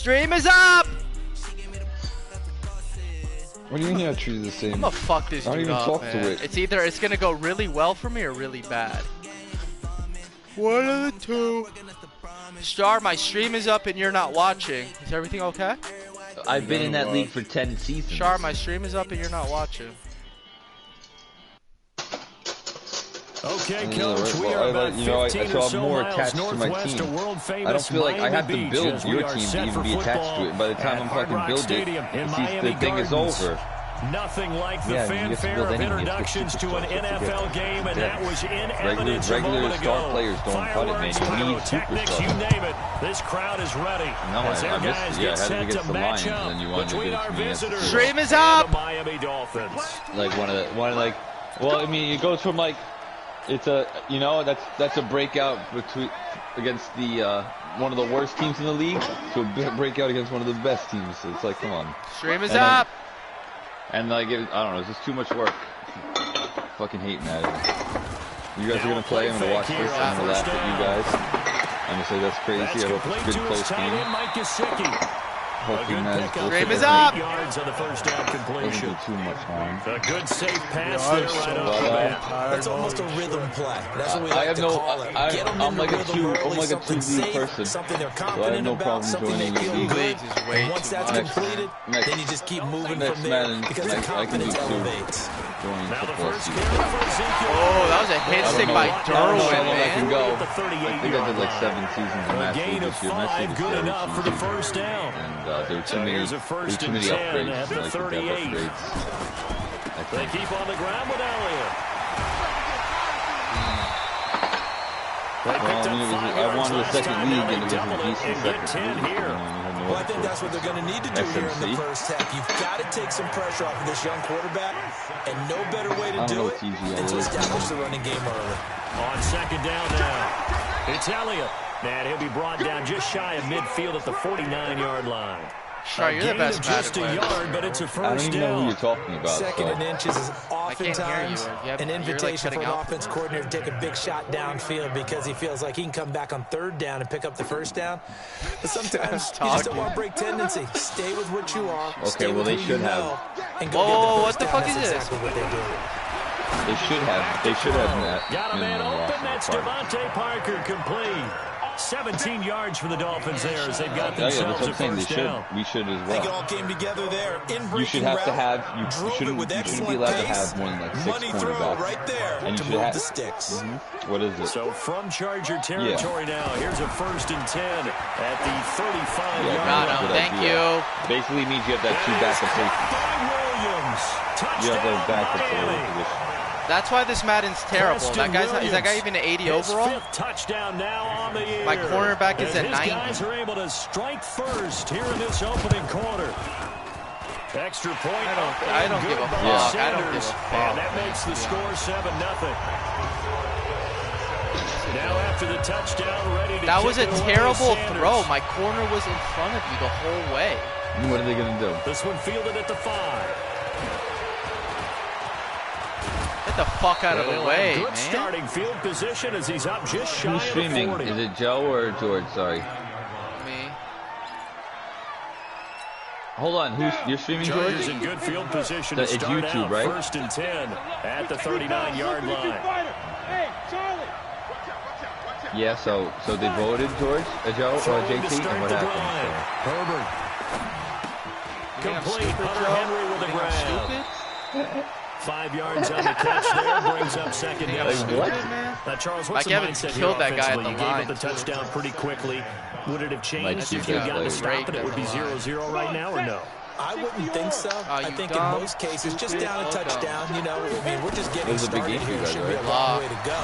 Stream is up! What do you mean I treat it the same? I'm gonna fuck this dude up, talk man. to it. It's either it's gonna go really well for me or really bad. One of the two. Star, my stream is up and you're not watching. Is everything okay? I've been in that league for 10 seasons. Star, my stream is up and you're not watching. Okay, Coach, we are about 15 or so miles northwest of world famous I don't feel like I have to Miami build Beach your as we team are to set even for be attached to it. By the time I'm Hard fucking Rock build it, Stadium in Miami the thing is Gardens. over. Nothing like the Yeah, you get to fanfare build of anything. introductions to an NFL game, and that was in evidence a Regular moment star ago. players don't cut it, man. Fireworks, You need pyrotechnics, you superstars. name it. This crowd is ready. No, as their I missed guys it. Yeah, get I had set to get to the match Lions, and up then you wanted to between give it our to me. visitors Stream is and up! the Miami Dolphins. Like well, I mean, it goes from like, it's a, that's a breakout against the one of the worst teams in the league to a breakout against one of the best teams. It's like, come on. Stream is up! And like, I don't know, it's just too much work. Fucking hating at it. You guys are gonna play. I'm gonna watch this. I'm gonna laugh at you guys. I'm gonna say that's crazy. I hope it's a good close game. Hopefully, man. Stream is up! Yards on the first down completion. Doesn't do too much harm. A good safe pass there right off the bat. That's almost a rhythm play. That's what we I like have to no. call it. Get them I'm in the like a rhythm two. early, I'm like a something 2D safe, person. something they're So I have confident no about, problem something they joining feel the good. Is way And once too that's much. completed, then you just keep moving from there because the confidence elevates. Now the first carry for Ezekiel. Oh, that was a hit stick by Derwin, I can man. go. At the I think I did like 7 seasons in A Master gain League of this year. Master 5, League good every enough for the season. first down. And there were too many, Here's a first and 10 upgrades. at the like 38. upgrades. They keep on the ground with Elliott. I wanted a second league and it was a decent second league. Well, I think that's what they're going to need to do here in the first half. You've got to take some pressure off of this young quarterback, and no better way to do it than to establish the running game early. On second down now, it's Elliott. And he'll be brought down just shy of midfield at the 49-yard line. Sure, you're the best just a yard, but it's a I first don't even know who down. you're talking about. Second and inches is I can't hear oftentimes you. an invitation for an offense coordinator to take a big shot downfield because he feels like he can come back on third down and pick up the first down. But sometimes you just don't want to break tendency. Stay with what you are. Okay, well, they should have. And go get Whoa, the what first the down. fuck That's is this? exactly what they do. They should have that. Got a man open. That's minimum Devontae Parker complete. 17 yards for the Dolphins there as they've got that's themselves what a I'm saying. first down. We should as I think it well. all came together there. You should have to have. You shouldn't be allowed to have more than like 6 Money throw cornerbacks. right there And to you should move have the sticks. What is it? So from Charger territory now, here's a first and 10 at the 35-yard Got line. him. Thank you. Basically means you have that 2 backup safety. Williams. You have those Touchdown, backups for every Miami. position. That's why this Madden's terrible. That guy's is that guy even an 80 His overall? 5th touchdown now on the year. My cornerback is As at his 90. guys are able to strike first here in this opening quarter. Extra point. I don't give a fuck. I don't give a fuck. And that makes the score 7-0. Now after the touchdown, ready to That was a kick it away, terrible Sanders. throw. My corner was in front of you the whole way. What are they gonna do? This one fielded at the 5. Get the fuck out of the way, Good man. starting field position as he's up just shy Who's of the streaming? 40. Is it Joe or George? Sorry. Me. Hold on. You're streaming, George? Chargers in good field position to It's start YouTube, out right? first and 10 at the 39-yard line. Yeah. So they voted George, Joe, or Throwing to JT, start and what the happened? drive. Herbert. Complete. Hunter Henry with the grab. 5 yards on the catch there, brings up second down. What? Charles, Like what's the Evans mindset killed here that guy at offensively? the You line, gave up the too. touchdown pretty quickly. Would it have changed see if you had that gotten to later. stop it? It would be 0-0 right now, or no? I wouldn't think so. I you think dumb, in most cases, just down a stupid, touchdown, you know, I mean, we're just getting It was a big started game for you here. guys, Should be a right? long way to go.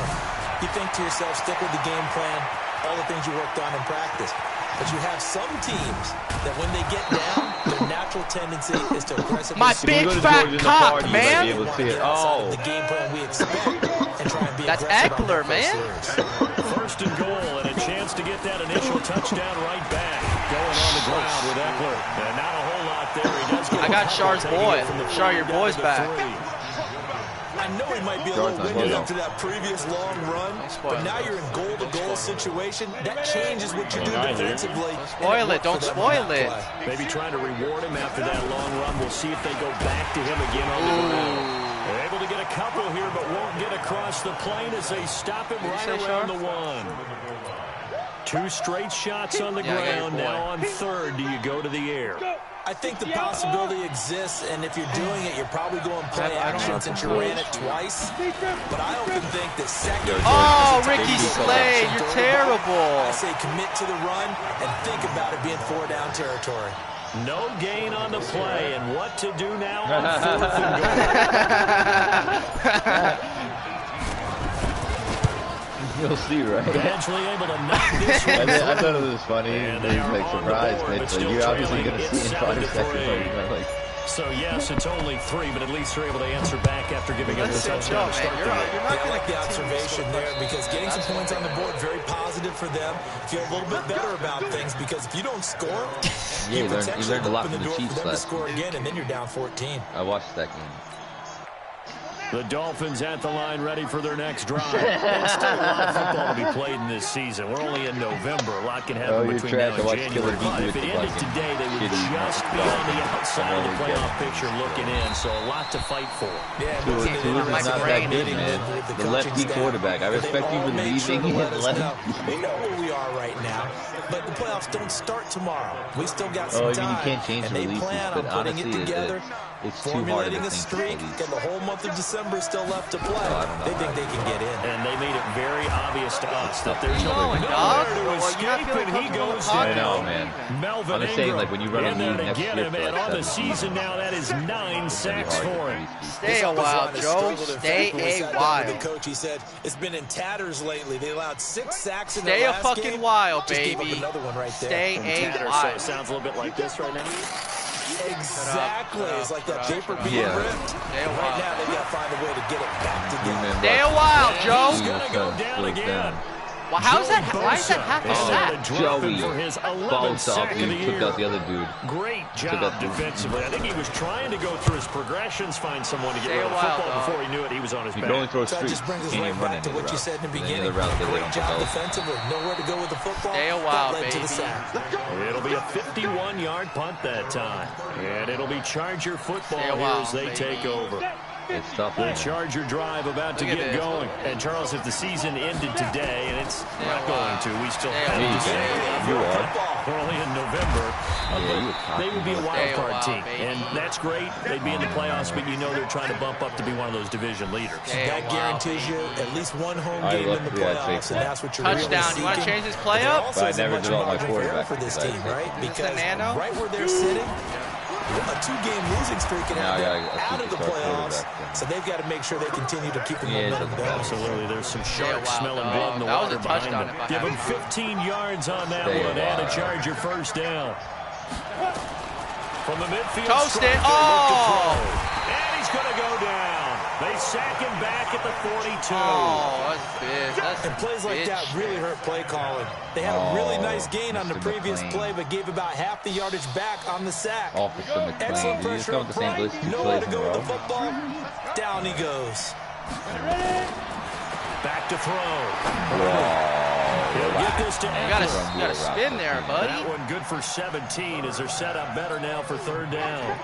You think to yourself, stick with the game plan, all the things you worked on in practice. But you have some teams that when they get down, their natural tendency is to aggressively... My big fat cock, man! You might be able to see it. Oh. The game plan we expect and try and be That's aggressive on Eckler, that man. first series. First and goal, and a chance to get that initial touchdown right back. Going on the ground with Eckler. And not a whole lot there. He does get I got a Char's couple, boy. taking it from the Char, 40 your down boy's to the back. 3. I know in might be a little winded after that previous long run, but now you're in goal-to-goal situation. That changes what you do defensively. Don't spoil it. Don't spoil it. Maybe trying to reward him after that long run. We'll see if they go back to him again on the ground. They're able to get a couple here, but won't get across the plane as they stop him right around the 1. 2 straight shots on the ground. Now on 3rd, do you go to the air? I think the possibility exists, and if you're doing it, you're probably going play action since you ran it twice. But I often think that second... Oh, Ricky Slade, you're terrible. I say commit to the run and think about it being 4-down territory. No gain on the play, and what to do now on 4th and goal. You'll see, right? Eventually able to knock this one. I thought it was funny. He was like surprised, but you're obviously going to see in 5 seconds. Like, so yes, it's only 3, but at least they're able to answer back after giving us a touchdown. I like the observation there because getting some points on the board, very positive for them. Feel a little bit better about things because if you don't score, you learned a lot from the Chiefs last score again, and then you're down 14. I watched that game. The Dolphins at the line, ready for their next drive. There's still a lot of football to be played in this season. We're only in November. A lot can happen between now and January. But if it ended today, they would just be on the outside of the playoff picture looking in. So a lot to fight for. Yeah, Tua is not that good, man. The lefty quarterback. I respect you believing in lefty. We know where we are right now, but the playoffs don't start tomorrow. We still got some time. You can't change the releases, but honestly, it's too hard to think. Streak, and the whole month of December is still left to play. They think they can get in. And they made it very obvious to us that there's nowhere to escape, and he goes down. I know, man. Melvin I'm just saying, like, when you run a league next year for like on the season now, that is 9 sacks for him. Stay a while, Joe. Stay a while. The coach, he said, it's been in tatters lately. They allowed 6 sacks in the last game. Stay a fucking while, baby. Another one right there. Stay a while. So it sounds a little bit like this right now. Exactly. It's like that paper being ripped. Right now, they've got to find a way to get it back together. Stay a while, Joe. He's going to go down again. Well, how is that? Why is that half a sack? Joey bounced off. He took out the other dude. Great job defensively. I think he was trying to go through his progressions, find someone to get rid of the football. Before he knew it, he was on his back. You can only throw a streak. That just brings us right back to what you said in the beginning. Great job defensively. Nowhere to go with the football. Stay a while, baby. To the sack. It'll be a 51-yard punt that time. And it'll be Charger football here as they take over. It's tough. The Charger drive about to get going. And Charles, if the season ended today, and it's not going to, we still have to say you are. We're only in November. They would be a wild card team, and that's great. They'd be in the playoffs, but you know they're trying to bump up to be one of those division leaders. That guarantees you at least one home game in the playoffs, and that's what you're really seeking. Touchdown. You want to change his play up? But I never developed my quarterback for this team, right? Because right where they're sitting, a 2-game losing streak can have them out of the playoffs, so they've got to make sure they continue to keep the momentum going. Absolutely, there's some sharks smelling blood in the water behind them. Give them 15 yards on that one, and a Charger first down. From the midfield, toast it! Oh! And he's going to go down. They sack him back at the 42. Oh, that's big. And plays like that really hurt play calling. They had a really nice gain on the previous play, but gave about half the yardage back on the sack. Excellent pressure up front. Nowhere to go with the football. Down he goes. Back to throw. He'll get this to you gotta spin there, buddy. That one good for 17 as they're set up better now for 3rd down.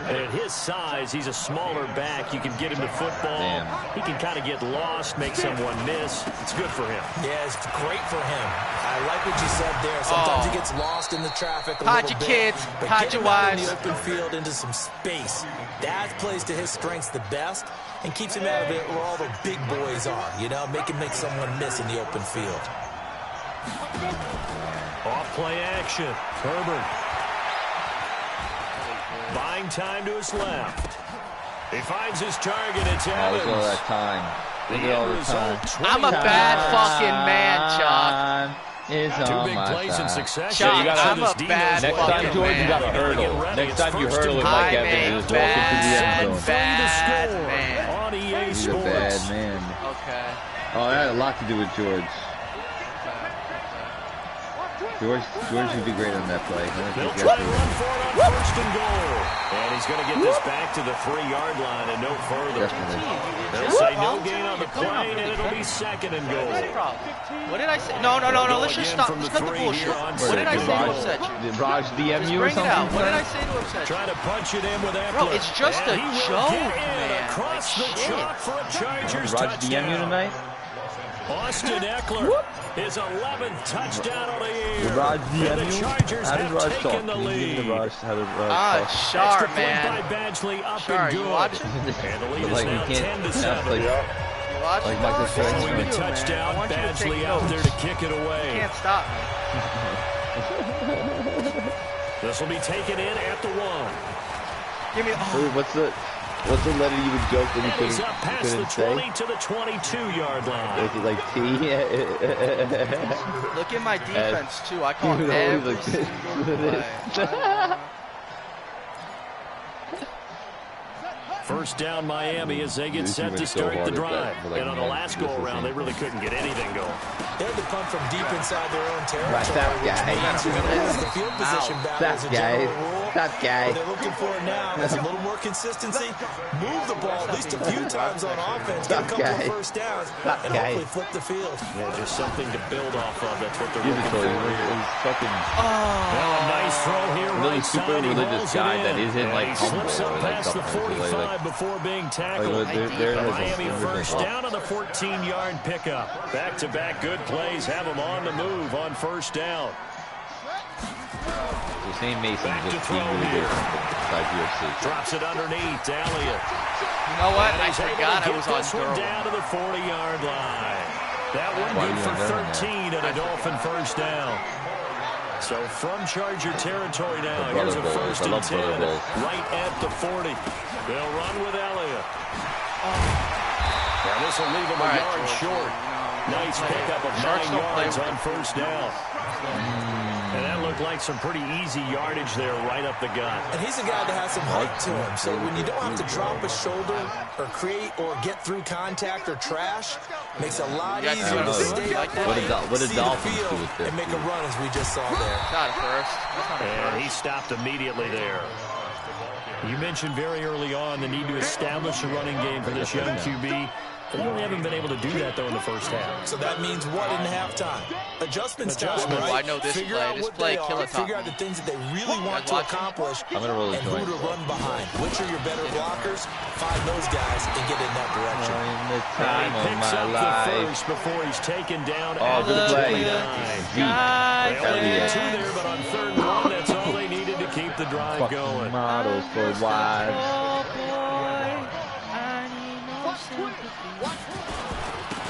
And at his size, he's a smaller back. You can get him to football. He can kind of get lost, make someone miss. It's good for him. Yeah, it's great for him. I like what you said there. Sometimes he gets lost in the traffic a little bit. Kids, hide your wives. In the open field into some space. That plays to his strengths the best and keeps him out of it where all the big boys are. You know, make someone miss in the open field. Off play action. Herbert. Buying time to his left. He finds his target. It's Evans. Look at all that time. Look at all the time. I'm a bad fucking man, Chuck. Two big plays in succession. Chuck, I'm a bad Next time, George, you got to hurdle. Next time you hurdle with Mike Evans, just walk into the end zone. Bad man. On EA He's Sports. a bad man. Okay. Oh, that had a lot to do with George. George would be great on that play. They'll try to run for it on first and goal. And he's going to get this back to the 3-yard line and no further. They'll say no gain on the play, and it'll be second and goal. What did I say? No. Let's just stop. Let's cut the bullshit. What did I say to upset you? Did Raj DM you or Bring it something? out. What did I say to upset you? Trying to punch it in with Eckler. Bro, it's just a joke, man. Across the chalk for a Chargers Raj DM you tonight? Austin Eckler, his 11th touchdown of the year. Did Raj DM The you? Chargers How did have Raj taken talk? the Can you lead. give me Raj how did Raj talk? Shar, Extra point man. by Badgley up Shar, and you good. watching? And the lead Like, is now you can't 10-7. like, You watching? Like Michael Jordan. Following the Man. touchdown, I want you to take Badgley out notes. there to kick it You away. can't stop me. This will be taken in at the 1. Give me. Wait, what's the letter you would joke that you And he's up past the couldn't 20 say? to the 22-yard line. Was it like T? Look at my defense too. I call You it would always every look single good. play. First down Miami as they get set to start the drive. And on the last go-around, they really couldn't get anything going. They had to punt from deep inside their own territory. What's up, guys? That's the field position battle What's is up, a guys? general rule. What's up, guys? What they're looking for now is a little more consistency. Move the ball at least a few times on offense. Get a couple of first downs. And hopefully flip the field. Yeah, just something to build off of. That's what they're Give it looking to for you. here. He's fucking Well, a nice throw here really right super side. He religious hauls guy it that isn't, and like, he slips humble up or, like, past the something. 45 before being tackled. there The is Miami a first down on the 14-yard pickup. Back-to-back good plays have them on the move on first down. The same Mason Back to just throw being really here. good inside UFC. Drops it underneath. Elliott. You know what? And I he's able forgot to I get was on this one Durham. down to the 40-yard line. That one Why good are you for on Durham 13 and a Dolphin first down. So from Charger territory now, The here's a Brother first Bowls. I and love 10 Brother Bowls. right at the 40. They'll run with Elliott. Now this will leave him a All right, yard George, short. Nice pickup of Sharks 9 don't play yards with on first down. And that looked like some pretty easy yardage there right up the gut. And he's a guy that has some height to him. So when you don't have to drop a shoulder or create or get through contact or trash, makes it a lot Yeah, easier to stay like that. upright, What did see the Dolphins field, do with this, and make a dude? run as we just saw there. Not a first. That's not a And first. he stopped immediately there. You mentioned very early on the need to establish a running game for this young QB. They really haven't been able to do that, though, in the first half. So that means what in halftime? Adjustments time, Adjustments. right? I know this Figure play. out This what play, they kill are. a top. Figure out the things that they really want to watching? accomplish I'm gonna roll the and who joint. to run behind. Which are your better blockers? Find those guys and get in that direction. In the And time he of picks my up the life. first before he's taken down Oh, at good the play. 29. Zeke. They only Elliott. get 2 there, but on 3rd and 1, that's all they needed to keep the drive Fucking going. models for wives.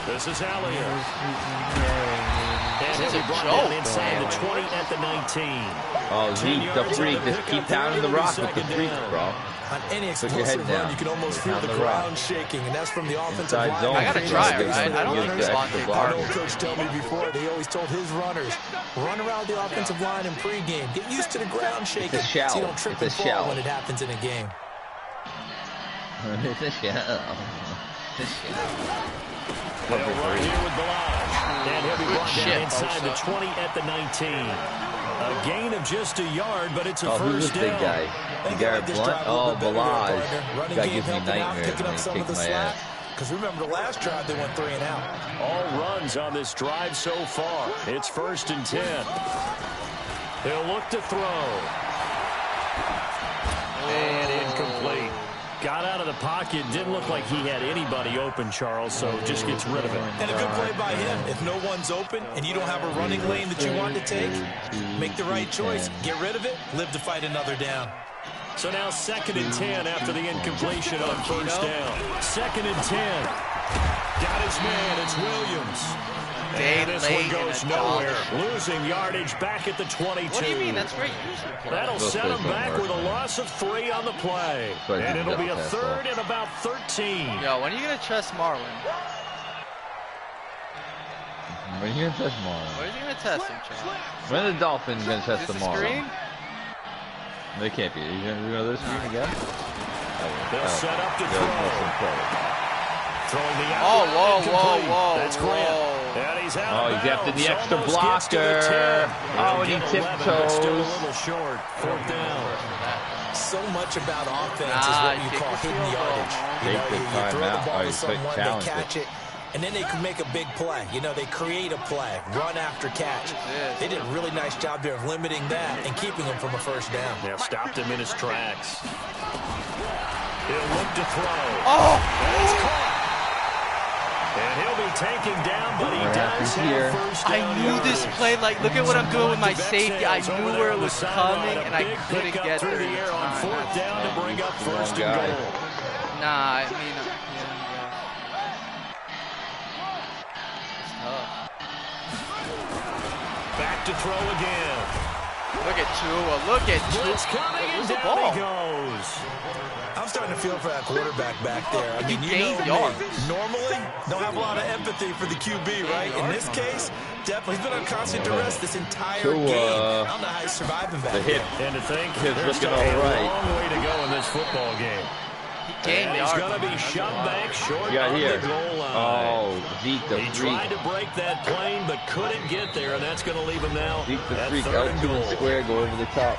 This is Elliott. And This is he'll a be brought joke, down inside man. the 20 at the 19. Oh, 10 Zeke, the yards freak. on the Just keep pickup there, pounding the it'll be rock with the second freak, down. bro. On any Put your explosive head run, down. you can almost feel Pound the the rock. ground shaking, and that's from the offensive Inside line. zone. I gotta try it, right? I don't Give think the extra Devontae block. I know Coach told me before, he always told his runners, run around the offensive line in pregame. Get used to the ground shaking It's a shell. so you don't trip It's a and fall shell. when it happens in a game. It's a shell. They'll run here with Balaj. And he'll be brought down shit, inside the Bosa. 20 at the 19. A gain of just a yard, but it's a Oh, who's this first big down. guy? Think Garrett like this Blunt? drive a little Oh, bit better there, Balaj. partner. Running Guy game gives me helping out, nightmares picking when up he some of kicks the my slack. ass. Because remember, the last drive they went 3 and out. All runs on this drive so far. It's 1st and 10. He'll look to throw. And incomplete. Got out of the pocket. Didn't look like he had anybody open, Charles, so just gets rid of it. And a good play by him. If no one's open and you don't have a running lane that you want to take, make the right choice. Get rid of it. Live to fight another down. So now 2nd and 10 after the incompletion on first down. 2nd and 10. Got his man. It's Williams. And this one goes nowhere. Losing yardage back at the 22. What do you mean? That's great user play. That'll Those set plays him don't back work. with a loss of 3 on the play. So I And didn't it'll be a pass 3rd off. and about 13. Yo, when are you gonna test Marlon? When are you gonna test tomorrow? When are you gonna test him, Charles? When are the Dolphins gonna test Is this the tomorrow? screen? They can't be. Are you gonna do this screen again? They'll set up to They'll throw. play. Throwing the Oh, out. whoa, whoa, Incomplete. whoa, That's Grant. whoa. He's after the extra blocker. Oh, and he tiptoes. Still a little short. 4th down. So much about offense is what you call hidden yardage. You throw the ball to someone, they catch it, and then they can make a big play. They create a play, run after catch. They did a really nice job there of limiting that and keeping him from a first down. Yeah, stopped him in his tracks. He'll look to throw. Oh! That's caught. And he'll be taken down, but he does have first down. I knew this play. Like, look at what I'm doing with my safety. I knew where it was coming, and I couldn't get through the air on 4th down to bring up 1st and goal. Nah, I mean, it's tough. Back to throw again. Look at Tua. Look at Tua. Blitz coming, and the down ball? he goes. I'm starting to feel for that quarterback back there. I mean, He gained yards. Normally, don't have a lot of empathy for the QB, right? In this case, definitely, he's been on constant duress this entire game. I don't know how he's surviving back there. And to think, His there's looking still a all right. long way to go in this football game. He gained He's yards. going to be shoved back short on here. the goal line. Oh, Zeke the He freak. tried to break that plane, but couldn't get there, and that's going to leave him now Zeke the at freak. 3rd and L2 goal. and square. Go over the top.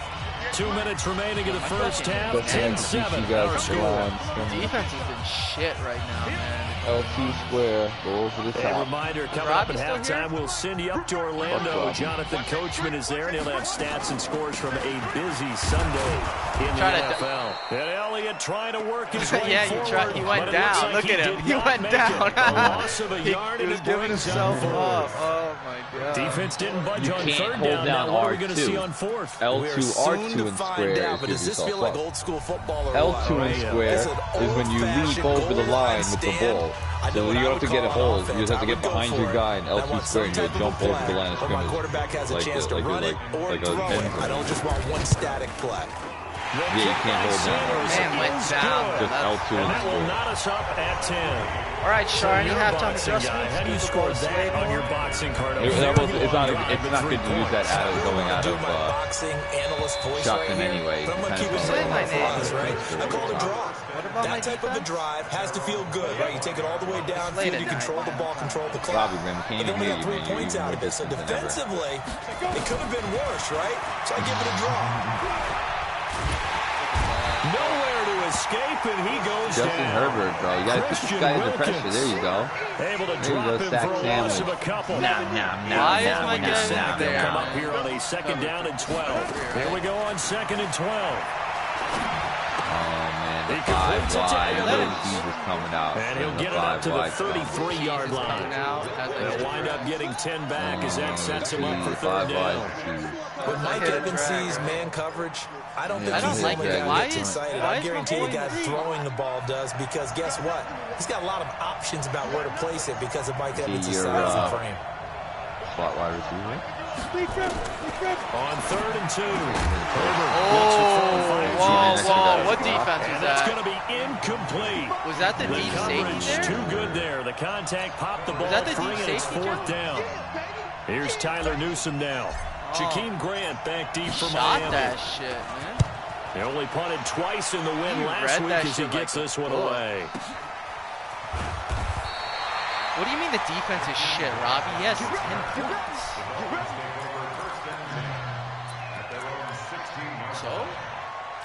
2 minutes remaining in the first half. That's right. 10-7 You our guys score. Defense has been shit right now, man. L2 square. Go over the A top. reminder, coming up at halftime, we'll send you up to Orlando. Jonathan Coachman is there, and he'll have stats and scores from a busy Sunday in the NFL. And Elliott trying to work his way Yeah, forward. he went but it looks down. like Look at him. did He not went make down. it. A loss of a yard, He and was it giving brings himself up up. 4th. Oh, my God. Defense didn't budge on can't 3rd hold down. down Now what are we R2. going to see on 4th? We're L2, soon R2 to and find square. out, but does this feel like old school football or L2 what? and square It's an is when you leap over the line with the ball. So you don't have to get a hold. You just have to get behind your guy in L2 square and you'll jump over the line of my scrimmage. quarterback has a chance to run it or like throw a it. I don't just want one static play. Yeah, you can't hold down. Man went down. Just L2 And and that will square. knot us up at 10. All right, Shar, any You're a halftime boxing guy. adjustments? How do you score that on your boxing card? It's not good to use that out of going out Do of my boxing analyst voice shotgun right here, anyway. but I'm gonna keep it Say my simple, name. right? I call it a draw. What about my That type of a defense? drive has to feel good, right? You take it all the way down, Late feel at you control night. the ball, control the clock. Robbie, man, we can't But then we even got hear you, 3 points man. out of it. So You're defensively, it could have been worse, right? So I give it a draw. Nowhere to escape, and he goes Justin down. Herbert, bro. You gotta put this Christian guy under pressure. Wilkins. There you go. Able to There you drop go, him sack for a loss sandwich. of a couple. Why is my guy They'll there? come up here on a 2nd down and 12. Here we go on 2nd and 12. Oh, man. The He 5 completes it to wide. Evans. Little Jesus coming out. And he'll get it up to the 33-yard line. They'll wind up getting 10 back as that sets him up for 3rd down. When Mike hit a Evans drag. sees man coverage, I don't think I don't he's the like only it. guy Why who gets is- excited. why I is my guarantee the boy guy green? throwing the ball does, because guess what? He's got a lot of options about where to place it because of Mike Evans' your, size and frame. Slot wide receiver. On 3rd and 2. Whoa, what defense And was that's that? going to be incomplete. Was that the The deep coverage safety too there? good there. The contact popped the ball that the free, deep and it's safety, 4th down. Here's Tyler Newsome now. Jakeem Grant back deep for Shot Miami. that shit, man. He only punted twice in the win You last read week that as he shit gets like this a one book. away. What do you mean the defense is shit, Robbie? He has 10 points. So?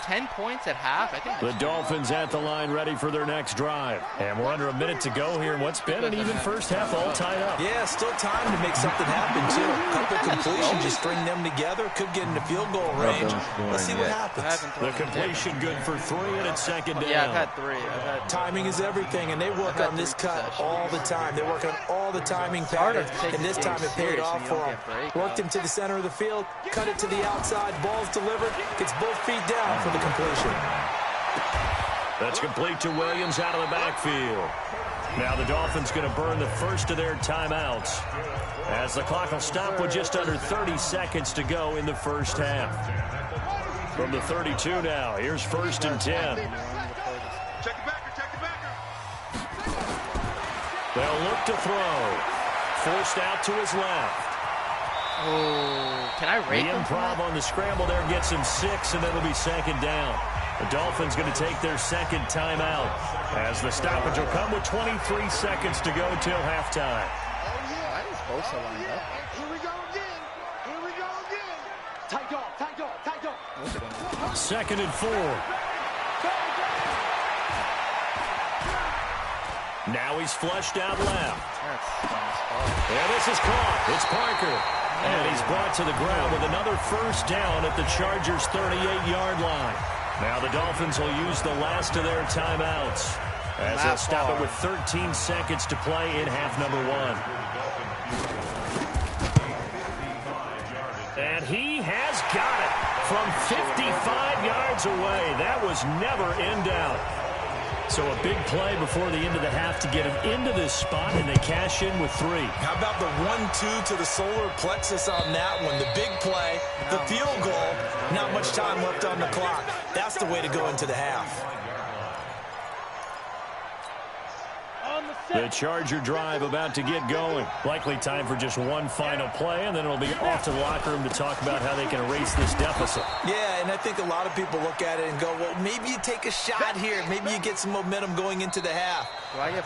10 points at half? I think The Dolphins at the line ready for their next drive. And we're under a minute to go here in what's been an even first half all tied up. Yeah, still time to make something happen, too. A couple completions, just string them together, could get into field goal range. Let's see what happens. The completion good for 3, and it's 2nd down. Yeah, I've had 3. Timing is everything, and they work on this cut all the time. They work on all the timing harder patterns, to take and this this time game it paid serious off when you for don't them. get break. Worked him to the center of the field, cut it to the outside, ball's delivered, gets both feet down for the completion. That's complete to Williams out of the backfield. Now the Dolphins going to burn the first of their timeouts as the clock will stop with just under 30 seconds to go in the first half. From the 32 now, here's 1st and 10. They'll look to throw. Forced out to his left. Oh, can I rate The them? improv on the scramble there gets him 6, and it'll be 2nd down. The Dolphins going to take their 2nd timeout as the stoppage will come with 23 seconds to go till halftime. Why does Bosa lined up. Here we go again. Here we go again. Tight dog, tight dog, tight dog. 2nd and 4. Now he's flushed out left. And this is caught. It's Parker. And he's brought to the ground with another first down at the Chargers' 38-yard line. Now the Dolphins will use the last of their timeouts as they'll stop it with 13 seconds to play in half number 1. And he has got it from 55 yards away. That was never in doubt. So a big play before the end of the half to get him into this spot, and they cash in with 3. How about the 1-2 to the solar plexus on that one? The big play, the field goal, not much time left on the clock. That's the way to go into the half. The Charger drive about to get going. Likely time for just one final play, and then it'll be off to the locker room to talk about how they can erase this deficit. Yeah, and I think a lot of people look at it and go, well, maybe you take a shot here. Maybe you get some momentum going into the half.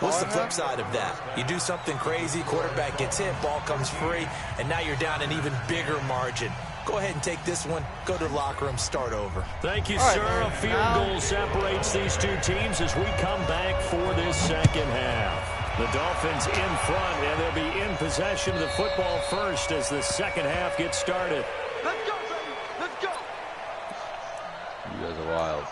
What's the flip side of that? You do something crazy, quarterback gets hit, ball comes free, and now you're down an even bigger margin. Go ahead and take this one, go to the locker room, start over. Thank you, sir. A field goal separates these two teams as we come back for this second half. The Dolphins in front, and they'll be in possession of the football first as the second half gets started. Let's go, baby. Let's go. You guys are wild.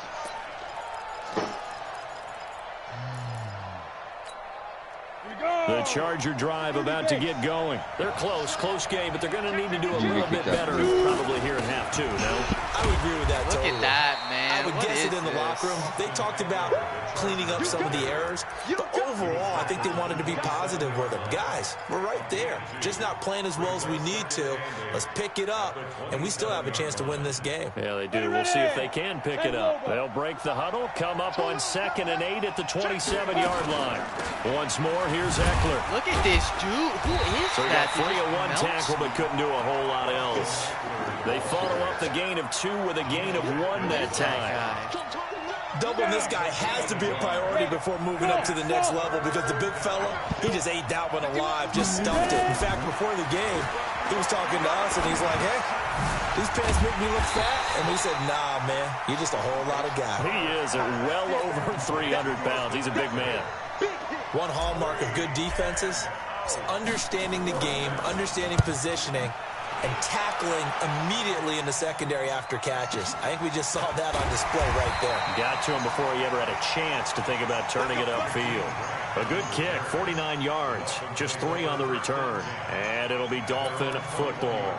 The Charger drive about to get going. They're close game, but they're going to need to do a little bit better probably here in half 2, no? I would agree with that totally. Look at that, man. I would guess it in the locker room. They talked about cleaning up some of the errors, but overall, I think they wanted to be positive with them. Guys, we're right there. Just not playing as well as we need to. Let's pick it up, and we still have a chance to win this game. Yeah, they do. We'll see if they can pick it up. They'll break the huddle, come up on 2nd and 8 at the 27-yard line. Once more, here's Eckler. Look at this dude. Who is so that? 3-1 tackle, but couldn't do a whole lot else. They follow up the gain of 2 with a gain of 1 that time. Doubling this guy has to be a priority before moving up to the next level because the big fella, he just ate that one alive, just stuffed it. In fact, before the game, he was talking to us, and he's like, hey, these pants make me look fat. And we said, nah, man, you're just a whole lot of guy. He is well over 300 pounds. He's a big man. One hallmark of good defenses is understanding the game, understanding positioning, and tackling immediately in the secondary after catches. I think we just saw that on display right there. Got to him before he ever had a chance to think about turning it upfield. A good kick, 49 yards, just 3 on the return. And it'll be Dolphin football.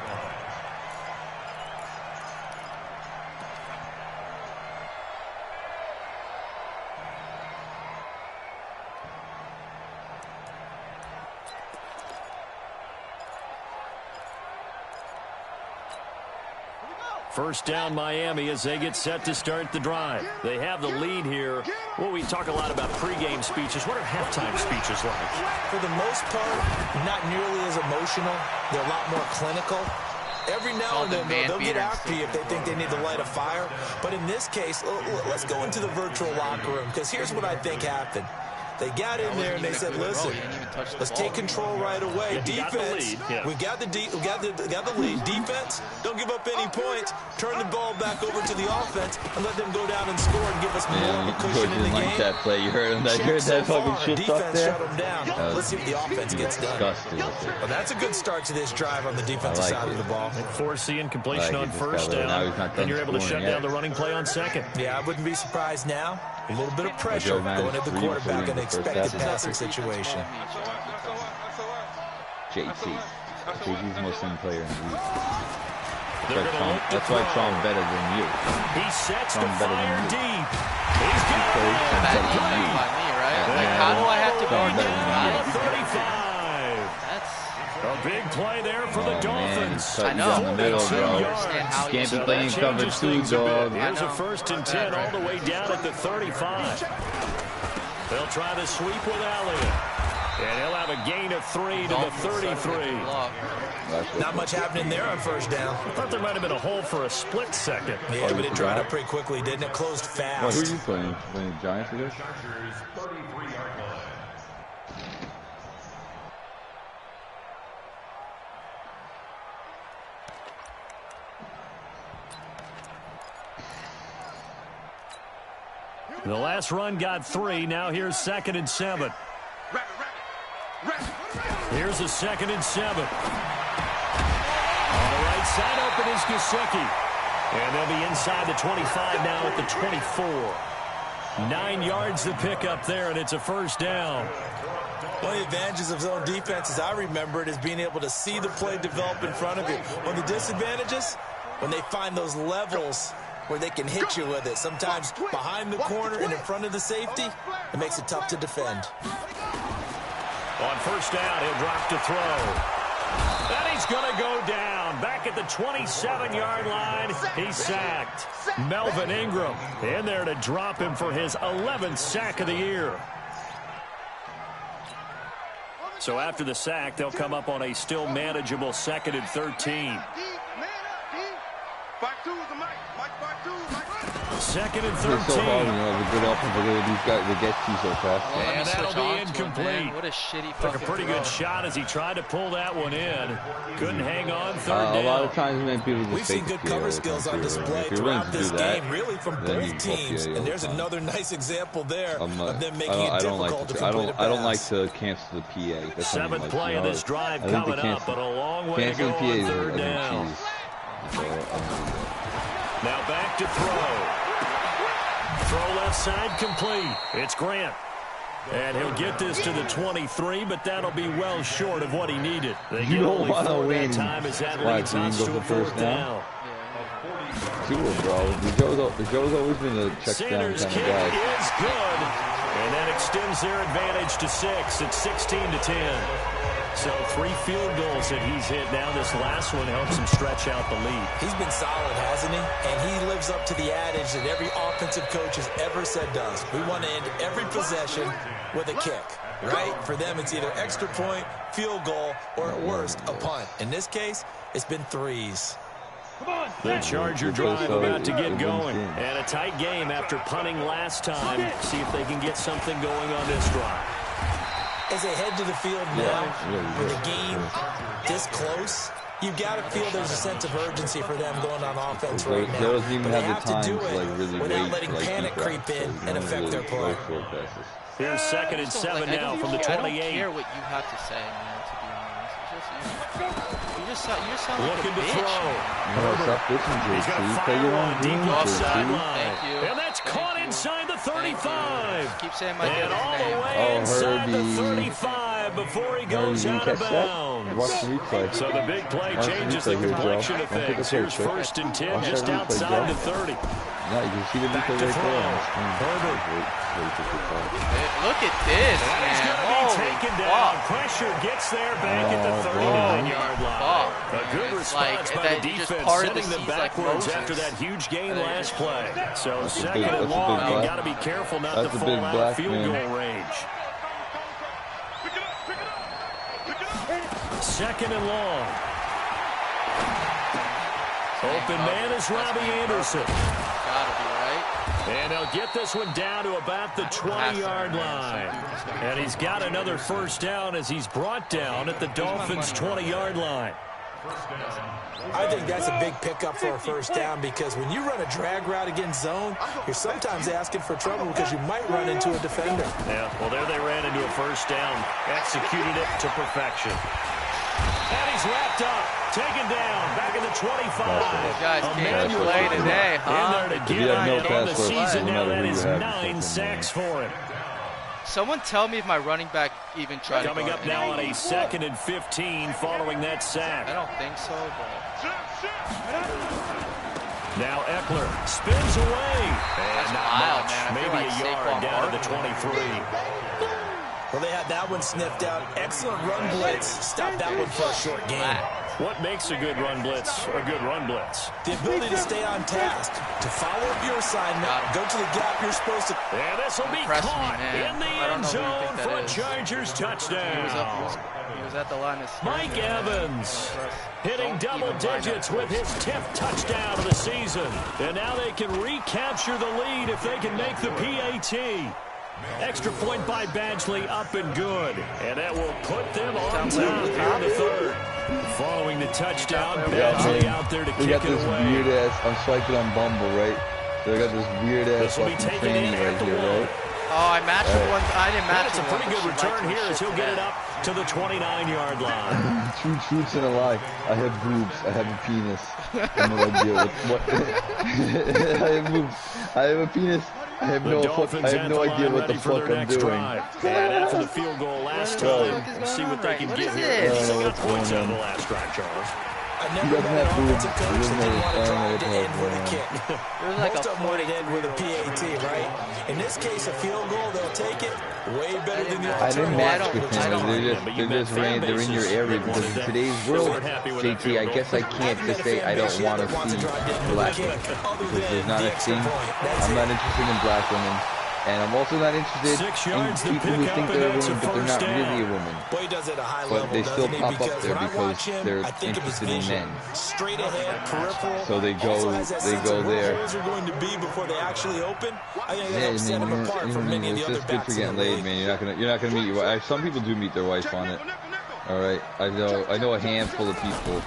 First down Miami as they get set to start the drive. They have the lead here. Well, we talk a lot about pregame speeches. What are halftime speeches like? For the most part, not nearly as emotional. They're a lot more clinical. Every now and then, they'll get after you if they think they need to light a fire. But in this case, let's go into the virtual locker room, because here's what I think happened. They got in there and they said, listen, let's take control right away. Defense, we got the lead. Defense, don't give up any points. Turn the ball back over to the offense and let them go down and score and give us more of a cushion in the game. That play. You heard him. You heard that fucking shit defense there? shut them down. Let's see if the offense gets done. Well, that's a good start to this drive on the defensive side of the ball. Force the incompletion on first down, and you're able to shut down the running play on second. Yeah, I wouldn't be surprised now. A little bit of pressure going at the quarterback in an expected passing situation. JT. JT's the most fun player in the league. That's why Trump better than you. He sets the fire deep. He's got it. That defense by me, right? Like, how do I have to guard that? 35. A big play there for the Dolphins. I know. In the middle, bro. Can't be playing cover 2, dog. Here's a 1st and 10 all the way down at the 35. They'll try to sweep with Elliott. And he'll have a gain of 3 to the 33. Not much happening there on first down. I thought there might have been a hole for a split second. Yeah, but it dried up pretty quickly, didn't it? Closed fast. Well, who are you playing? Playing Giants, I guess? The last run got 3. Now here's 2nd and 7. Here's a 2nd and 7. On the right side open is Gesicki. And they'll be inside the 25 now at the 24. 9 yards to pick up there, and it's a first down. One of the advantages of zone defense, as I remember it, is being able to see the play develop in front of you. One of the disadvantages, when they find those levels where they can hit you with it. Sometimes behind the corner and in front of the safety, it makes it tough to defend. On first down, he'll drop to throw. And he's going to go down. Back at the 27-yard line, he's sacked. Melvin Ingram in there to drop him for his 11th sack of the year. So after the sack, they'll come up on a still manageable 2nd and 13. 2nd and 13. It's so hard, you know, the good offense, but these guys, they get you so fast. And that'll be incomplete. What a shitty Took a pretty good shot as he tried to pull that one in. Couldn't hang on 3rd down. A lot of times, man, people just We've seen good cover skills on display throughout this game, really from both teams. And there's another nice example there of them making it difficult to complete a pass. I don't like to cancel the PA. That's 7th play of this drive coming up, but a long way to go on 3rd down. Now back to throw. Throw left side complete. It's Grant. And he'll get this to the 23, but that'll be well short of what he needed. They get only 4 that time as that leads us to a 4th down. Bro. The Joe's always been a check down Sanders' kind kick of guy. is good. And that extends their advantage to 6. It's 16-10. So 3 field goals that he's hit now. This last one helps him stretch out the lead. He's been solid, hasn't he? And he lives up to the adage that every offensive coach has ever said does. We want to end every possession with a kick, right? For them, it's either extra point, field goal, or at worst, a punt. In this case, it's been 3s. The Charger drive about to get going. And a tight game after punting last time. See if they can get something going on this drive. As they head to the field now, with the game this close, you've got to feel there's a sense of urgency for them going on offense right now. But they have to do it without letting panic creep in and affect their play. Here's 2nd and 7 now from the 28. I don't care what you have to say, man, to be honest. You sound like looking a to bitch. throw. He's going to fire one deep off sideline. Thank you. And that's caught inside the 35. Keep saying my And all the name. way inside the 35 before he goes out of bounds. So the big play changes the complexion of things. Here's 1st and 10 just outside the 30. Yeah, you can see the Back to right throw. there. Look at this, And he's man. going to be taken down. Pressure gets there back at the 39-yard line. A good response by the defense, sending them backwards after that huge gain last play. So 2nd and long, you got to be careful not to fall out of field goal range. 2nd and long. Open man is Robbie Anderson. Gotta be right. And they'll get this one down to about the 20-yard line. And he's got another first down as he's brought down at the Dolphins' 20-yard line. I think that's a big pickup for a first down because when you run a drag route against zone, you're sometimes asking for trouble because you might run into a defender. Yeah, well, there they ran into a first down. Executed it to perfection. And he's wrapped up, taken down, back in the 25. You guys can't play today, huh? In there to get on the season now. That is 9 sacks for him. Someone tell me if my running back even tried Coming up now on a 2nd and 15 following that sack. I don't think so, but... Now Eckler spins away. And not wild, much. man. I Maybe feel like a yard Saquon down to the Barkley. 23. Well, they had that one sniffed out. Excellent run blitz. Stop that one for a short game. What makes a good run blitz a good run blitz? The ability to stay on task, to follow up your assignment, go to the gap you're supposed to. And this will be Impressed me, caught man. in the I don't end know who you zone think that for a is. Chargers touchdown. He was at the line of scrimmage. Mike Evans hitting double digits with his 10th touchdown of the season. And now they can recapture the lead if they can make the PAT. Extra point by Badgley up and good. And that will put them on top here in the 3rd. Following the touchdown, Badgley out there to kick it away. We got this weird ass, I'm swiping on Bumble, right? They got this weird ass fucking training right here, right? Oh, I matched with one. I didn't match That's a pretty good return here as he'll get it up to the 29-yard line. Two truths and a lie. I have boobs. I have a penis. I have no idea what. I have boobs. I have a penis. I have no idea what the fuck I'm doing. And after the field goal last time, we'll see what they can get here. They got points out of the last drive, Charles. I never met an offensive coach that didn't want to drive to end with a kick. Most of them want to end with a PAT, right? In this case, a field goal, they'll take it. Way better than the I didn't alternative. match with them. They're in your area because in today's world, JT, I guess I can't just say I don't want to see black women because there's not a thing. I'm not interested in black women. And I'm also not interested in people who think they're a woman, but they're not really a woman. But they still pop up there because they're interested in men. Straight ahead, peripheral. So they go there. Are going to be before they actually open. I think Yeah, set them apart from many of the other it's just good for getting laid, man. You're not gonna meet your wife. Some people do meet their wife on it. All right, I know a handful of people.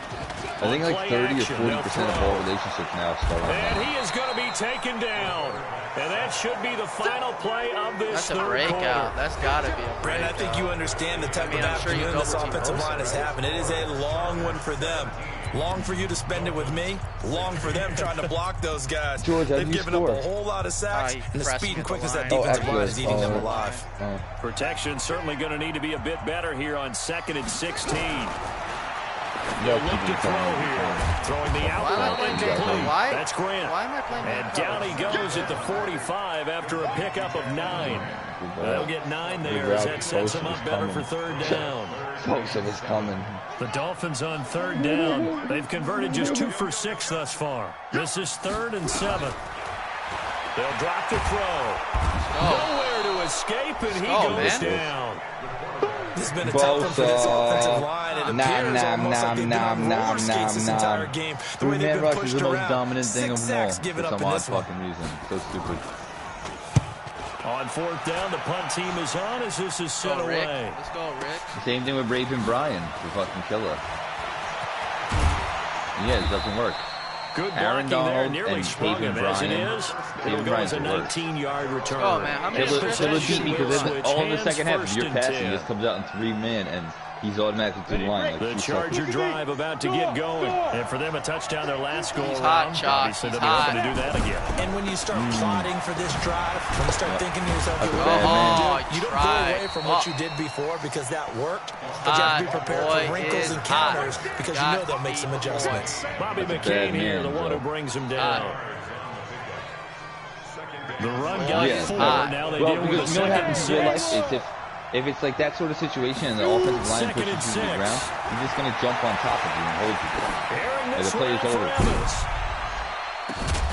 I think like 30 or 40% of all relationships now start on that. And he is going to be taken down. And that should be the final play of this That's a breakout. That's got to be a breakout. Brent, I think you understand the type of afternoon this offensive line is having. It is a long one for them. Long for you to spend it with me. Long for them trying to block those guys. George, they've given up a whole lot of sacks, and the speed and quickness of that defensive line is eating them alive. Protection certainly going to need to be a bit better here on 2nd and 16. They'll look to throw here. Throwing the outlet incomplete. That's Grant. Why am I playing And down he goes at the 45 after a pickup of 9. They'll get 9 there as that sets them up better for 3rd down. Joseph is coming. The Dolphins on 3rd down. They've converted just 2 for 6 thus far. This is 3rd and 7. They'll drop to throw. Nowhere to escape, and he goes down. This has been a tough one for this offensive line. It appears almost like they've been on roller skates this entire game. The way they've been pushed around. 6 sacks given up in this one. Reason. So stupid. On 4th down, the punt team is on as this is set away. Let's go, Rick. Same thing with Raven Bryan, the fucking killer. Yeah, it doesn't work. Good Aaron blocking there, Donald nearly and sprung him as it is. It'll go as a 19-yard return. Oh, man, how many It'll beat me because all in the second half, if you're passing, this comes out in 3 men, and he's automatically to the line. Like the Charger drive about to get going. And for them, a touchdown their last goal hot, around. Obviously, they'll be hoping to do that again. And when you start plotting for this drive, when you start thinking to yourself, you don't go away from what you did before because that worked, but you have to be prepared for wrinkles and counters because you know they'll make some adjustments. Bobby McCain here, the one who brings him down. The run got 4. Now they deal with a 2nd and 6. If it's like that sort of situation and the offensive line pushes you to the ground, he's just going to jump on top of you and hold you there. And the play is over.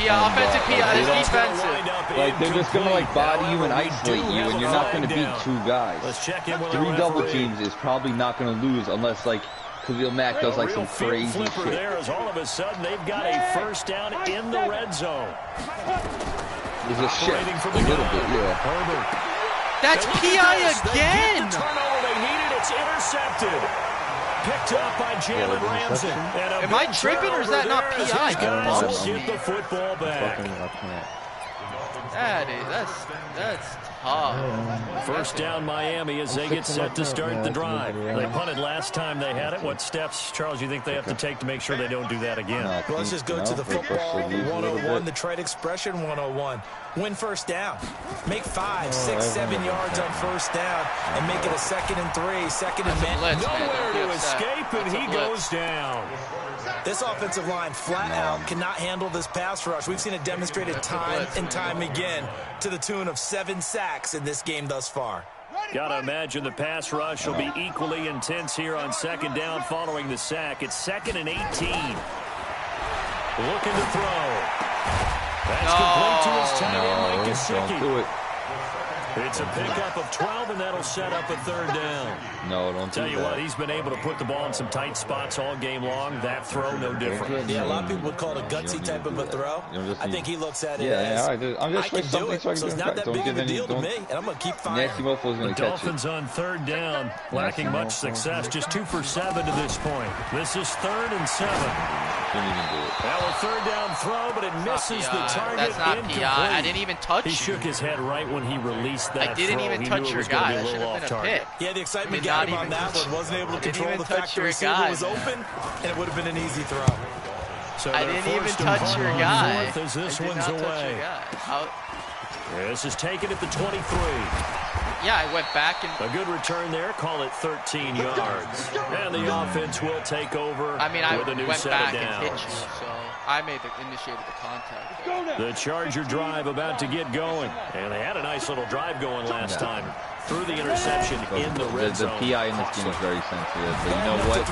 Offensive PI is defensive. Like, they're just going to, like, body you and isolate you, and you're not going to beat 2 guys. 3 double teams is probably not going to lose unless, like, Khalil Mack does, like, some crazy shit. There is all of a sudden they've got a 1st down in the red zone. There's a shift a little bit, yeah. Herbert. That's PI again. The turnover they needed, it's intercepted. Picked up by Jalen Ramsey. Am I tripping or is that not PI? Get the football back. That's tough. 1st down Miami as they get set to start the drive. They punted last time they had it. What steps, Charles, you think they have to take to make sure they don't do that again? Well, let's just go to the football 101, the trade expression 101. Win 1st down. Make 5, 6, 7 yards on 1st down and make it a 2nd and 3, 2nd and man. Nowhere to escape, and he goes down. This offensive line flat out cannot handle this pass rush. We've seen it demonstrated time and time again to the tune of 7 sacks in this game thus far. Gotta imagine the pass rush will be equally intense here on 2nd down following the sack. It's 2nd and 18. Looking to throw. That's complete to his tight end, Mike Gesicki. It's a pickup of 12, and that'll set up a third down. No, don't tell you what, he's been able to put the ball in some tight spots all game long. That throw, no different. Yeah, a lot of people would call it a gutsy type of a throw. I think he looks at it as, I'm just I can do it, so it's not that big of a deal to me, and I'm going to keep firing. The Dolphins on third down, lacking much success, just 2 for 7 to this point. This is 3rd and 7. Now a third down throw, but it misses the target. That's not PI. I didn't even touch you. He shook his head right when he released that I didn't throw. even touch your guy. That should have been a pick. Yeah, the excitement got him on that one. Wasn't able to control the fact the receiver was open, and it would have been an easy throw. So I didn't even touch your guy. As this one's away. This is taken at the 23. Yeah, I went back and... A good return there. Call it 13 yards. And the offense will take over. I mean, I with a new went set back of and downs. hit you, so I initiated the contact. The Charger drive about to get going. And they had a nice little drive going last time. Through the interception in the red zone. The PI in this game is very sensitive. But you know what?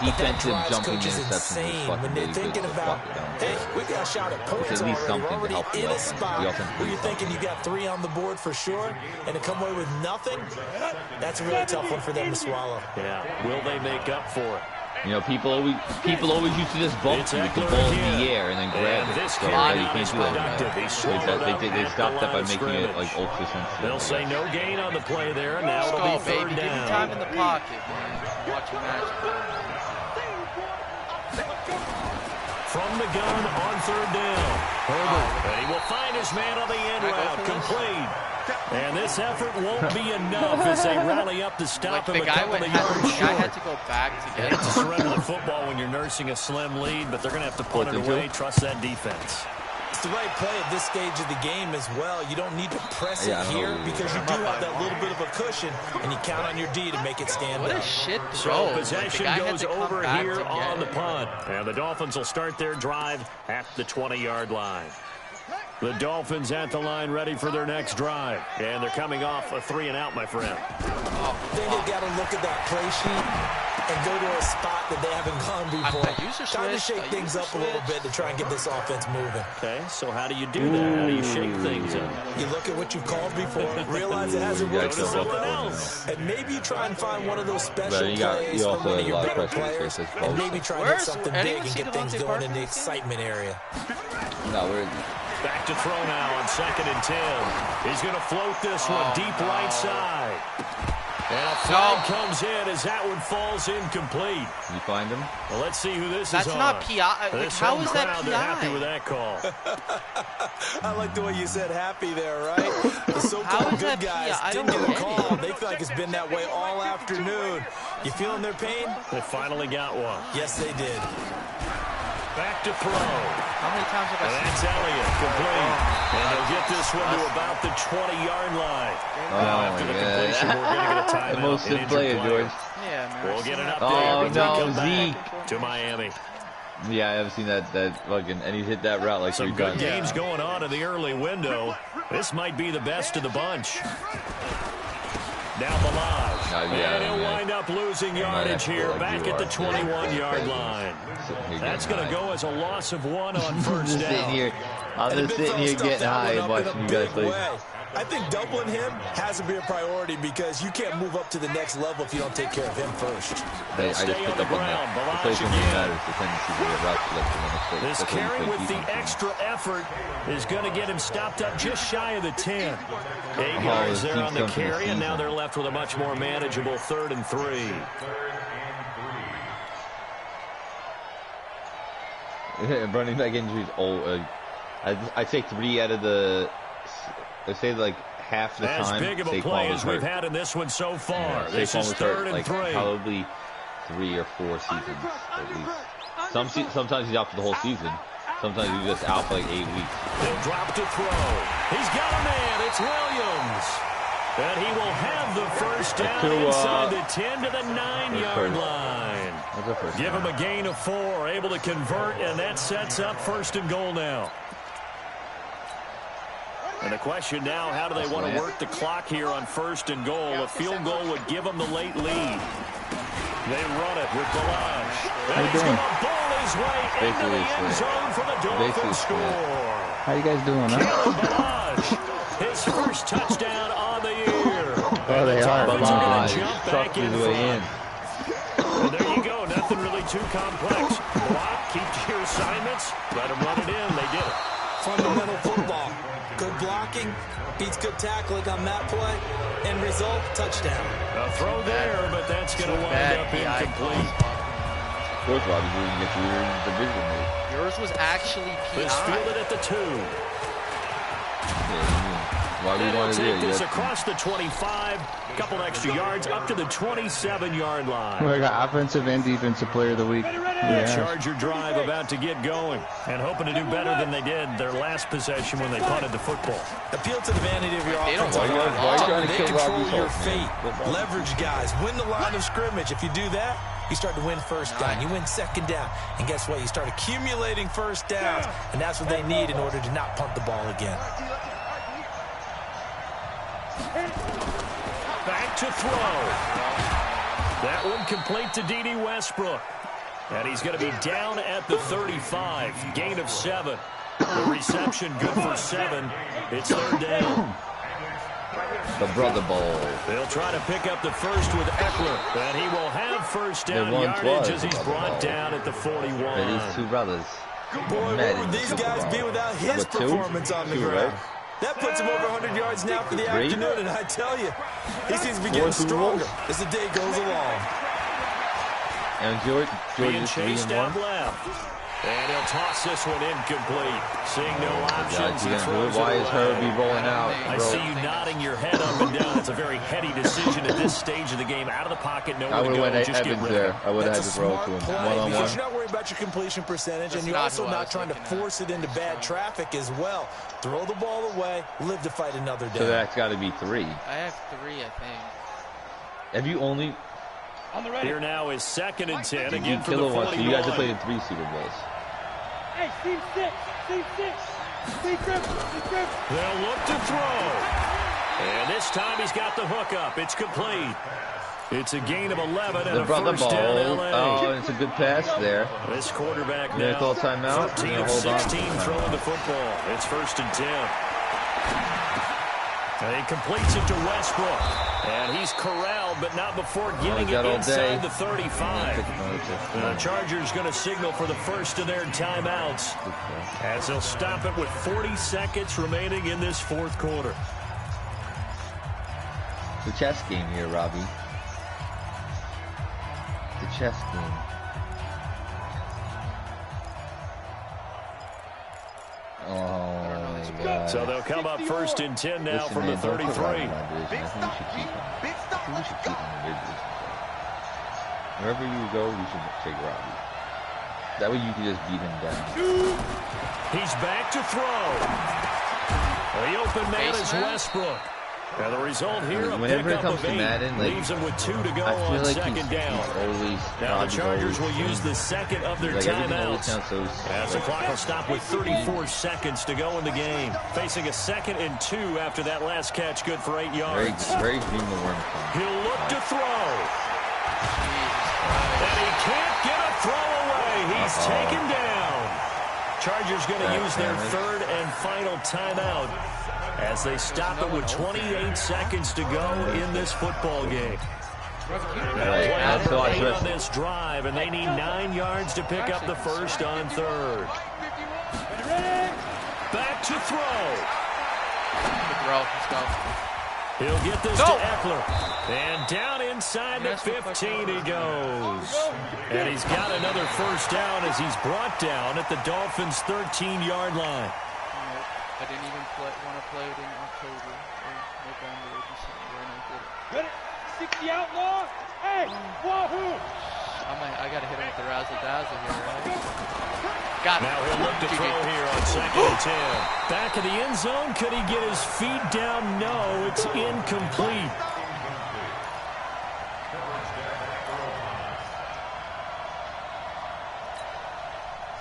Defensive jumping interceptions is fucking really good to fuck it down. Hey, we got a shot at points. It's at least something to help in the a spot where you're thinking you got 3 on the board for sure, and to come away with nothing, that's a really tough one for them to swallow. Yeah, will they make up for it? You know, people always used to just bump you with the ball in the air and then grab it. So you can't do that. They stopped that by making it like ultra sensitive. They'll say no gain on the play there. Now it'll be third down. Give me time in the pocket, man. Watch your magic. From the gun on third down. Herbert, and he will find his man on the end route. Complete. And this effort won't be enough as they rally up to stop him a couple of yards short. The guy had to go back to get it. To surrender the football when you're nursing a slim lead, but they're going to have to punt it away. Trust that defense. It's the right play at this stage of the game as well. You don't need to press it here because you do have that little bit of a cushion, and you count on your D to make it stand up. What a shit throw. So possession goes over here on the punt. And the Dolphins will start their drive at the 20-yard line. The Dolphins at the line ready for their next drive. And they're coming off a 3-and-out, my friend. I think they've got to look at that play sheet and go to a spot that they haven't gone before. Time to shake things up a little bit to try and get this offense moving. Okay, so how do you do that? How do you shake things up? You look at what you've called before, realize it hasn't worked for something else. And maybe you try and find one of those special plays from one of your better players. And maybe try and hit something big and get things going in the excitement area. No, we're... Back to throw now on 2nd and 10. He's going to float this one deep right side. And a flag comes in as that one falls incomplete. You find him? Well, let's see who this is on. That's not PI. Like, how is that PI? They're happy with that call. I like the way you said happy there, right? The so-called good guys didn't get a call. They feel like it's been that way all afternoon. You feeling their pain? They finally got one. Yes, they did. Back to throw. How many times have I seen that's Elliott, complete. And they'll get this one to about the 20-yard line. Now after the completion, we're going to get a timeout. The most good player, George. Yeah, man. We'll get an update. Oh, no, Zeke. To Miami. Yeah, I haven't seen that fucking, and he hit that route like 3 times. Some good games going on in the early window. This might be the best of the bunch. Now Balaj. And he'll wind up losing yardage here back at the 21-yard line. That's going to go as a loss of 1 on first down. I'm just sitting here getting high and watching you guys play. I think doubling him has to be a priority because you can't move up to the next level if you don't take care of him first. I just picked up on that. The place when it matters, the tendency to get route selected. This carry with the extra effort is going to get him stopped up just shy of the 10. 8 yards there on the carry, and now they're left with a much more manageable 3rd and 3. Running back injuries. I'd say 3 out of the. I'd say like half the time. As big of a play as we've had in this one so far. This is 3rd and 3. Probably 3 or 4 seasons at least. Sometimes he's out for the whole season. Sometimes he's just out for like 8 weeks. They'll drop to throw. He's got a man. It's Williams. And he will have the first down inside the 10 to the 9-yard line. Give him a gain of 4. Able to convert, and that sets up 1st and goal now. And the question now, how do they want to work the clock here on 1st and goal? A field goal would give them the late lead. They run it with Balaj. And he's going to ball his way into the end zone for the Dolphins score. How you guys doing, huh? His first touchdown on the year. Oh, they are. Jump back in front. And there you go. Nothing really too complex. Block, keep to your assignments, let them run it in. They did it. Fundamental football. Good blocking beats good tackling on that play. End result, touchdown. A throw there, but that's going to wind up incomplete. Of course, Robbie, you didn't get to your division, mate. Yours was actually PI. Let's field it at the 2. Why we want to do this across the 25, couple extra yards up to the 27-yard line. We got offensive and defensive player of the week. The Charger drive about to get going and hoping to do better than they did their last possession when they punted the football. Appeal to the vanity of your offensive line. Why are you trying to kill control your Robbie's fate. Leverage guys. Win the line of scrimmage. If you do that, you start to win first down. You win second down. And guess what? You start accumulating first downs. And that's what they need in order to not punt the ball again. Back to throw. That one complete to D.D. Westbrook. And he's going to be down at the 35. Gain of 7. The reception good for 7. It's third down. The Brother Bowl. They'll try to pick up the first with Eckler. And he will have first down yardage as he's brought down at the 41. These two brothers. Boy, where would these guys be without his performance on the ground? Right? That puts him over 100 yards now for the afternoon, and I tell you, he seems to be getting stronger as the day goes along. And George is chased out left. And he'll toss this one incomplete. Seeing no options. Why is Herbie rolling out? I see you nodding your head up and down. It's a very heady decision at this stage of the game. Out of the pocket, nowhere to go. Just get rid of it. I would have had to throw to him. One-on-one. Because you're not worried about your completion percentage, and you're also not trying to force it into bad traffic as well. Throw the ball away, live to fight another day. So that's got to be 3. I have 3, I think. Have you only... Here now is 2nd and 10 again for the 41. So you guys have played in 3 Super Bowls. Hey, Steve 6, Steve 6, Steve Griffin, Steve Griffin. They'll look to throw. And this time he's got the hook up. It's complete. It's a gain of 11 and a first down LA. Oh, it's a good pass there. This quarterback now, call timeout. 13 of 16 throwing the football. It's 1st and 10. And he completes it to Westbrook. And he's corralled, but not before getting it inside the 35. The Chargers going to signal for the first of their timeouts as they'll stop it with 40 seconds remaining in this 4th quarter. The chess game here, Robbie. The chess game. Oh. So they'll come up 1st and 10 now from the 33. I think we should keep him. Wherever you go, you should take Robbie. That way you can just beat him down. He's back to throw. The open man is Westbrook. And the result here, whenever it comes to Madden, leaves him with 2 to go on like 2nd down. Now the Chargers will use the 2nd of their timeouts. As the clock will stop with 34 seconds to go in the game. Facing a 2nd and 2 after that last catch, good for 8 yards. Very being the worm. He'll look to throw. And he can't get a throw away. He's taken down. Chargers going to use their 3rd and final timeout as they stop it with 28 seconds to go in this football game. Number 8 on this drive, and they need 9 yards to pick up the first on 3rd. Back to throw. Let's go. He'll get this to Eckler. And down inside the 15 he goes. And he's got another first down as he's brought down at the Dolphins' 13-yard line. I didn't even want to play it in October or November or December, and I did it. Ready? 60 outlaw. Hey, wahoo! I got to hit him with the razzle-dazzle here, right? Got it. Now he'll look to throw here on 2nd and 10. Back in the end zone. Could he get his feet down? No, it's incomplete.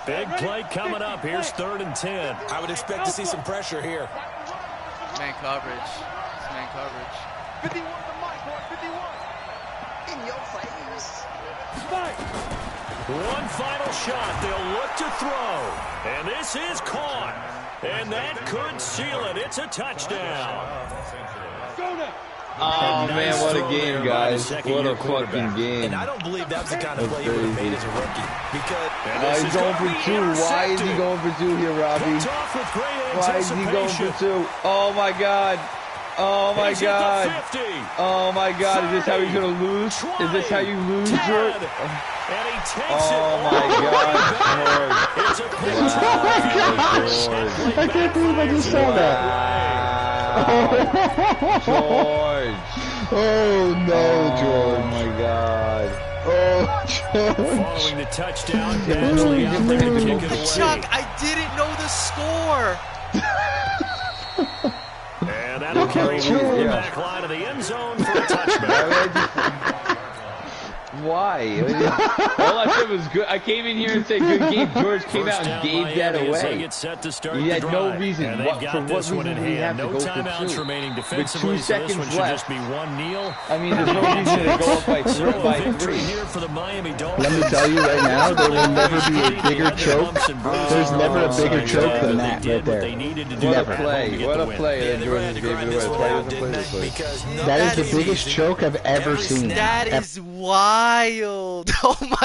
Big play coming up. Here's 3rd and 10. I would expect to see some pressure here. Man coverage. It's man coverage. 51 to Mike, 51. In your face. Fight. One final shot. They'll look to throw. And this is caught. And that could seal it. It's a touchdown. Oh, man, what a game, guys. What a fucking game. And I don't believe that's the kind of play he would have made as a rookie. Because he's going for 2. Why is he going for 2 here, Robbie? Why is he going for 2? Oh, my God. Oh, my God. Oh, my God. Is this how he's going to lose? Is this how you lose, George? Oh, my God, George. I can't believe I just saw that. George. Oh no, George. Oh my God. Oh, George. Following the touchdown, Badgley out there to kick it away. Chuck, I didn't know the score. And that'll carry him over the back line of the end zone for a touchback. Why? All I said was good. I came in here and said good game. George came out and gave that away. He had no reason. For what reason did he have to go for 2? With 2 seconds left. I mean, there's no reason to go up by 3. Let me tell you right now, there will never be a bigger choke. There's never a bigger choke than that right there. What a play. What a play. And George gave it away. That is the biggest choke I've ever seen. That is wild. Oh my